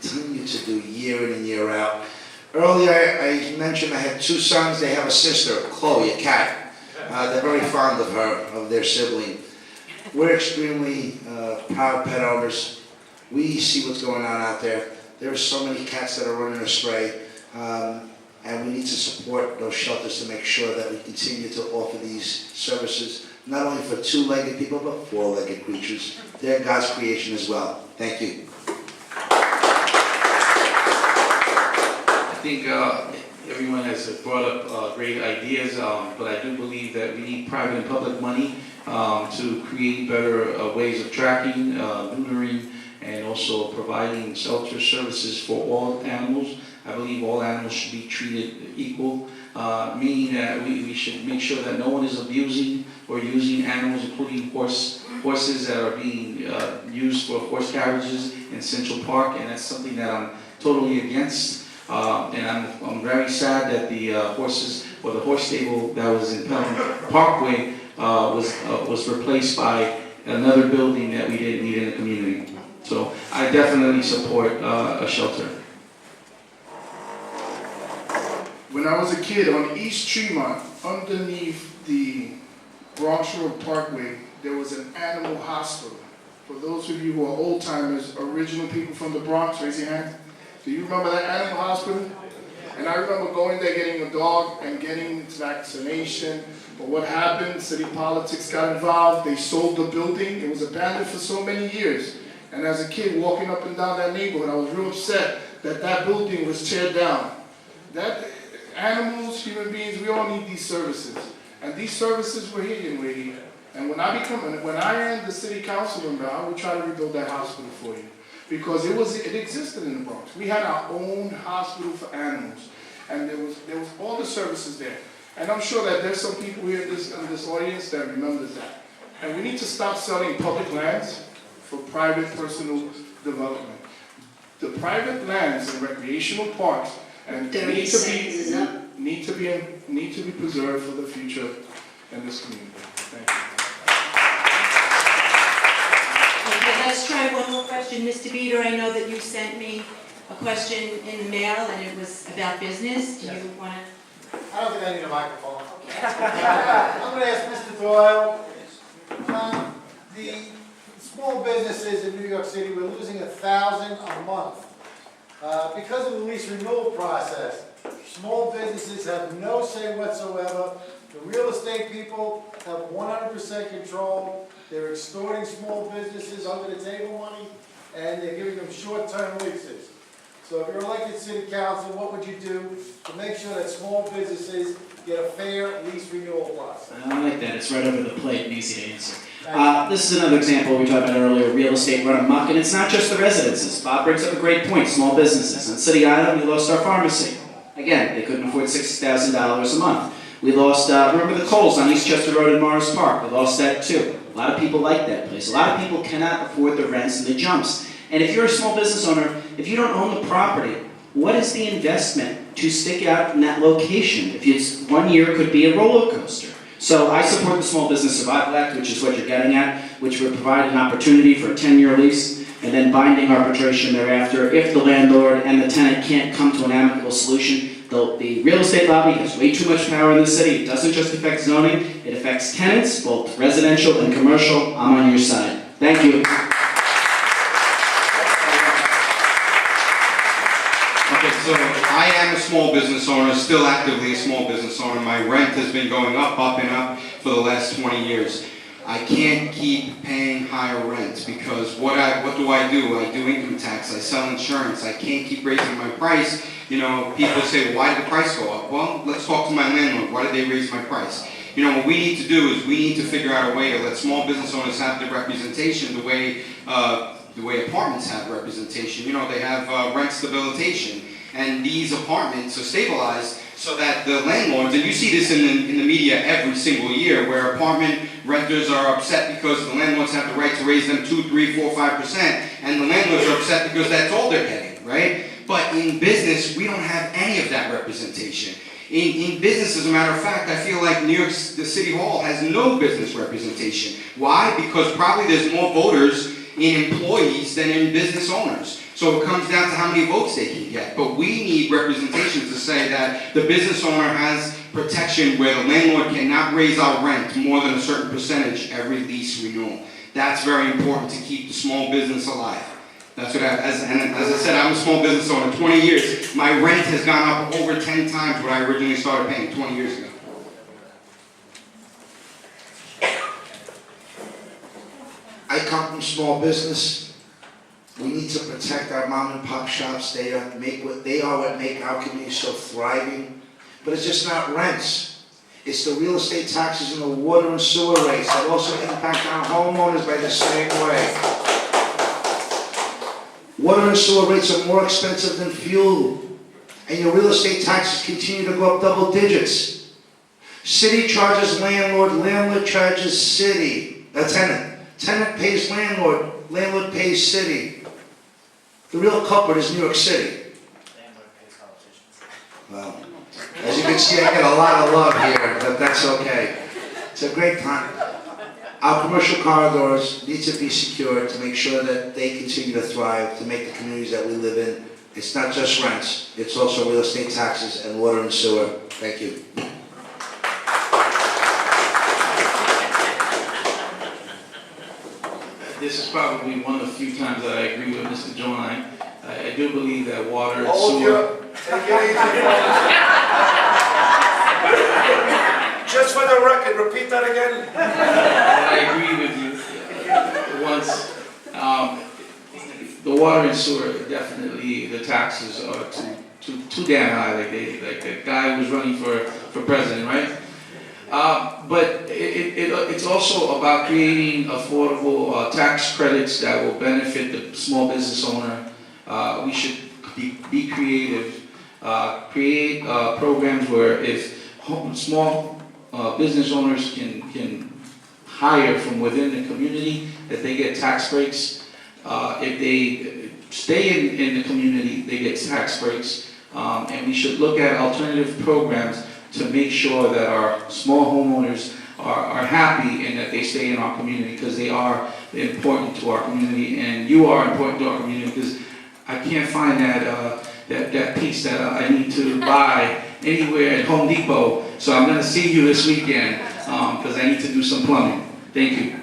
continue to do year in and year out. Earlier, I mentioned I had two sons. They have a sister, Chloe, a cat. They're very fond of her, of their sibling. We're extremely proud pet owners. We see what's going on out there. There are so many cats that are running astray, and we need to support those shelters to make sure that we continue to offer these services, not only for two-legged people, but four-legged creatures. They're God's creation as well. Thank you. I think everyone has brought up great ideas, but I do believe that we need private and public money to create better ways of tracking, neutering, and also providing shelter services for all animals. I believe all animals should be treated equal, meaning that we should make sure that no one is abusing or using animals, including horses that are being used for horse carriages in Central Park, and that's something that I'm totally against. And I'm very sad that the horses, or the horse stable that was in Pelham Parkway was replaced by another building that we didn't need in the community. So I definitely support a shelter. When I was a kid on East Tremont, underneath the Bronx Road Parkway, there was an animal hospital. For those of you who are old timers, original people from the Bronx, raise your hand. Do you remember that animal hospital? And I remember going there, getting a dog and getting its vaccination. But what happened? City politics got involved. They sold the building. It was abandoned for so many years. And as a kid walking up and down that neighborhood, I was real upset that that building was teared down. That animals, human beings, we all need these services. And these services were here and we're here. And when I am the city council member, I will try to rebuild that hospital for you. Because it existed in the Bronx. We had our own hospital for animals. And there was all the services there. And I'm sure that there's some people here in this audience that remembers that. And we need to stop selling public lands for private personal development. The private lands and recreational parks and need to be preserved for the future in this community. Thank you. Okay, let's try one more question. Mr. Beater, I know that you sent me a question in the mail and it was about business. Do you want to? I don't think I need a microphone. I'm going to ask Mr. Doyle. The small businesses in New York City, we're losing 1,000 a month. Because of the lease renewal process, small businesses have no say whatsoever. The real estate people have 100% control. They're extorting small businesses under the table money, and they're giving them short-term leases. So if you're elected city council, what would you do to make sure that small businesses get a fair lease renewal process? I like that. It's right over the plate and easy to answer. This is another example we talked about earlier, real estate run amok, and it's not just the residences. Bob brings up a great point, small businesses. On City Island, we lost our pharmacy. Again, they couldn't afford $60,000 a month. We lost, remember the Coles on East Chester Road in Morris Park? We lost that too. A lot of people like that place. A lot of people cannot afford the rents and the jumps. And if you're a small business owner, if you don't own the property, what is the investment to stick out in that location? If it's 1 year, it could be a roller coaster. So I support the Small Business Survival Act, which is what you're getting at, which would provide an opportunity for a 10-year lease and then binding arbitration thereafter. If the landlord and the tenant can't come to an amicable solution, the real estate lobby has way too much power in the city. It doesn't just affect zoning, it affects tenants, both residential and commercial. I'm on your side. Thank you. Okay, so I am a small business owner, still actively a small business owner. My rent has been going up and up for the last 20 years. I can't keep paying higher rent because what do? I do income tax, I sell insurance. I can't keep raising my price. You know, people say, well, why did the price go up? Well, let's talk to my landlord. Why did they raise my price? You know, what we need to do is we need to figure out a way to let small business owners have the representation the way apartments have representation. You know, they have rent stabilization. And these apartments are stabilized so that the landlords, and you see this in the media every single year, where apartment renters are upset because the landlords have the right to raise them 2, 3, 4, 5%, and the landlords are upset because that's all they're getting, right? But in business, we don't have any of that representation. In business, as a matter of fact, I feel like New York, the City Hall has no business representation. Why? Because probably there's more voters in employees than in business owners. So it comes down to how many votes they can get. But we need representation to say that the business owner has protection where the landlord cannot raise our rent more than a certain percentage every lease renewal. That's very important to keep the small business alive. That's what as I said, I'm a small business owner, 20 years. My rent has gone up over 10 times what I originally started paying 20 years ago. I come from small business. We need to protect our mom and pop shops. They are what make our community so thriving. But it's just not rents. It's the real estate taxes and the water and sewer rates that also impact our homeowners by the same way. Water and sewer rates are more expensive than fuel, and your real estate taxes continue to go up double digits. City charges landlord, landlord charges city, tenant. Tenant pays landlord, landlord pays city. The real culprit is New York City. Landlord pays politicians. Well, as you can see, I get a lot of love here, but that's okay. It's a great time. Our commercial corridors need to be secured to make sure that they continue to thrive, to make the communities that we live in. It's not just rents, it's also real estate taxes and water and sewer. Thank you. This is probably one of the few times that I agree with Mr. Joline. I do believe that water and Hold sewer... your, take it easy. Just for the record, repeat that again. I agree with you. Once, the water and sewer, definitely the taxes are too damn high. Like the guy who was running for president, right? But it's also about creating affordable tax credits that will benefit the small business owner. We should be creative, create programs where if small business owners can hire from within the community, that they get tax breaks. If they stay in the community, they get tax breaks. And we should look at alternative programs to make sure that our small homeowners are happy and that they stay in our community, because they are important to our community, and you are important to our community, because I can't find that piece that I need to buy anywhere at Home Depot. So I'm going to see you this weekend because I need to do some plumbing. Thank you.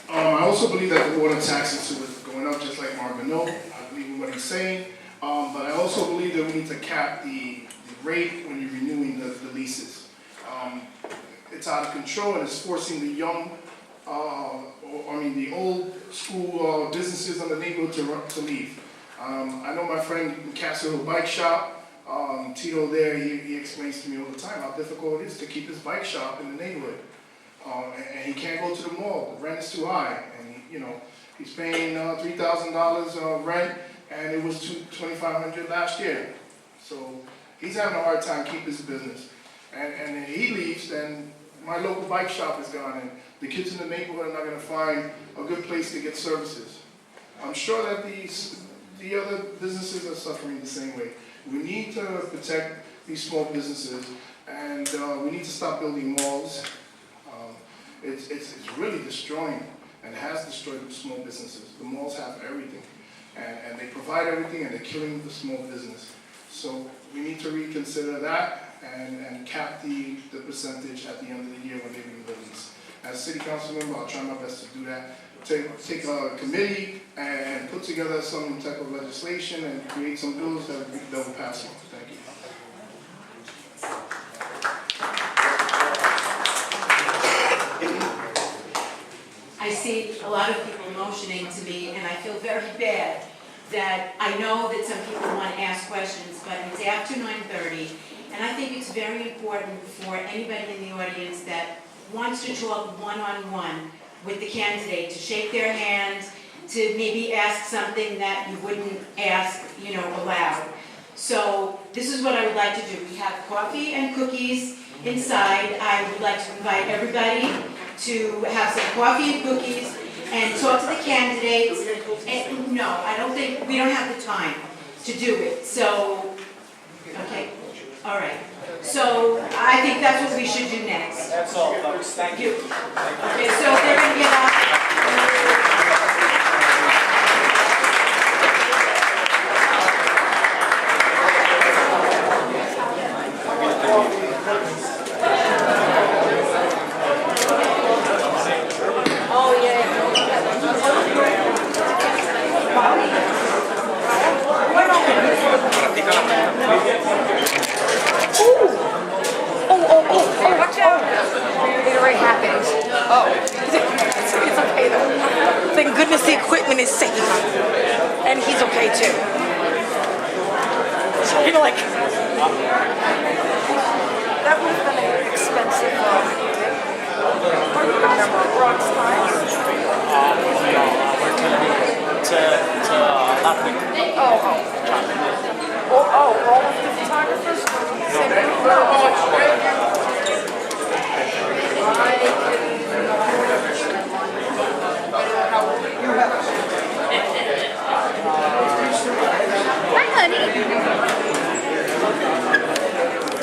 I also believe that the water taxes is going up, just like Marvin Note. I believe in what he's saying. But I also believe that we need to cap the rate when you're renewing the leases. It's out of control, and it's forcing the young, the old school businesses in the neighborhood to leave. I know my friend in Castle Hill Bike Shop, Tito there, he explains to me all the time how difficult it is to keep his bike shop in the neighborhood. And he can't go to the mall, the rent is too high, and he's paying $3,000 rent, and it was $2,500 last year. So he's having a hard time keeping his business. And then he leaves, then my local bike shop is gone, and the kids in the neighborhood are not going to find a good place to get services. I'm sure that the other businesses are suffering the same way. We need to protect these small businesses, and we need to stop building malls. It's really destroying, and has destroyed the small businesses. The malls have everything, and they provide everything, and they're killing the small business. So we need to reconsider that and cap the percentage at the end of the year when they renew the lease. As a city council member, I'll try my best to do that. Take a committee and put together some type of legislation and create some bills that will pass it. Thank you. I see a lot of people motioning to me, and I feel very bad that I know that some people want to ask questions, but it's after 9:30, and I think it's very important for anybody in the audience that wants to talk one-on-one with the candidate to shake their hand, to maybe ask something that you wouldn't ask, aloud. So this is what I would like to do. We have coffee and cookies inside. I would like to invite everybody to have some coffee and cookies and talk to the candidates. And no, I don't think, we don't have the time to do it. So, okay, all right. So I think that's what we should do next. That's all, folks. Thank you. Okay, so they're going to get up. too. People like, that would have been an expensive, what do you guys remember, Bronx Times? No, we're to Lapid. Oh,